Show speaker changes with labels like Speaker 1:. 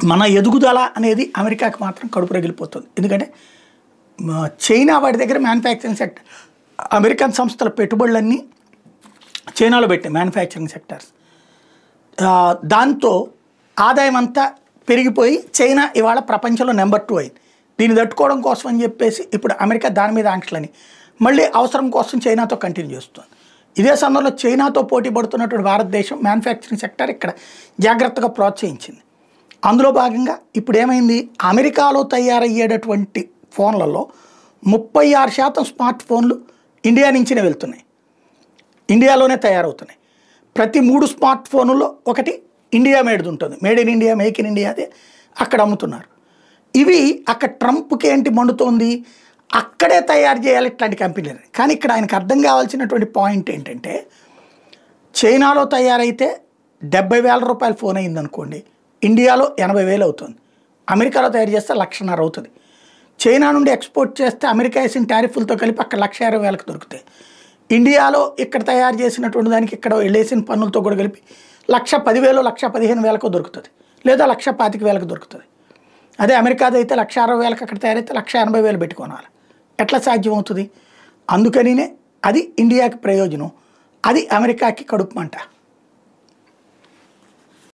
Speaker 1: మన ఎదుగుదల అనేది అమెరికాకి మాత్రం కడుపు రగిలిపోతుంది. ఎందుకంటే చైనా వాటి దగ్గర మ్యానుఫ్యాక్చరింగ్ సెక్టర్, అమెరికన్ సంస్థల పెట్టుబడులన్నీ చైనాలో పెట్టాయి మ్యానుఫ్యాక్చరింగ్ సెక్టర్స్. దాంతో ఆదాయం అంతా పెరిగిపోయి చైనా ఇవాళ ప్రపంచంలో నెంబర్ 2 అయింది. దీన్ని తట్టుకోవడం కోసం అని చెప్పేసి ఇప్పుడు అమెరికా దాని మీద ఆంక్షలని మళ్ళీ అవసరం కోసం చైనాతో కంటిన్యూ చేస్తుంది. ఇదే సమయంలో చైనాతో పోటీ పడుతున్నటువంటి భారతదేశం మ్యానుఫ్యాక్చరింగ్ సెక్టర్ ఇక్కడ జాగ్రత్తగా ప్రోత్సహించింది. అందులో భాగంగా ఇప్పుడు ఏమైంది, అమెరికాలో తయారయ్యేటటువంటి ఫోన్లలో 36% స్మార్ట్ ఫోన్లు ఇండియా నుంచినే వెళ్తున్నాయి, ఇండియాలోనే తయారవుతున్నాయి. ప్రతి 3 స్మార్ట్ ఫోన్లలో ఒకటి ఇండియా మేడ్ది ఉంటుంది, made in India, make in India, అదే అక్కడ అమ్ముతున్నారు. ఇవి అక్కడ ట్రంప్కి ఏంటి మండుతోంది, అక్కడే తయారు చేయాలి ఇట్లాంటి కంపెనీలు. కానీ ఇక్కడ ఆయనకు అర్థం కావాల్సినటువంటి పాయింట్ ఏంటంటే, చైనాలో తయారైతే 70,000 రూపాయల ఫోన్ అయిందనుకోండి, ఇండియాలో 80,000 అవుతుంది. అమెరికాలో తయారు చేస్తే 1,50,000 అవుతుంది. చైనా నుండి ఎక్స్పోర్ట్ చేస్తే అమెరికా వేసిన టారిఫ్లతో కలిపి అక్కడ 1,20,000కి దొరుకుతాయి. ఇండియాలో ఇక్కడ తయారు చేసినటువంటి దానికి ఇక్కడ వెళ్ళేసిన పన్నులతో కూడా కలిపి 1,10,000, 1,15,000 దొరుకుతుంది, లేదా 1,25,000 దొరుకుతుంది. అదే అమెరికాది అయితే 1,60,000 అక్కడ తయారైతే 1,80,000 పెట్టుకోవాలి. ఎట్లా సాధ్యమవుతుంది? అందుకనినే అది ఇండియాకి ప్రయోజనం, అది అమెరికాకి కడుపు మంట.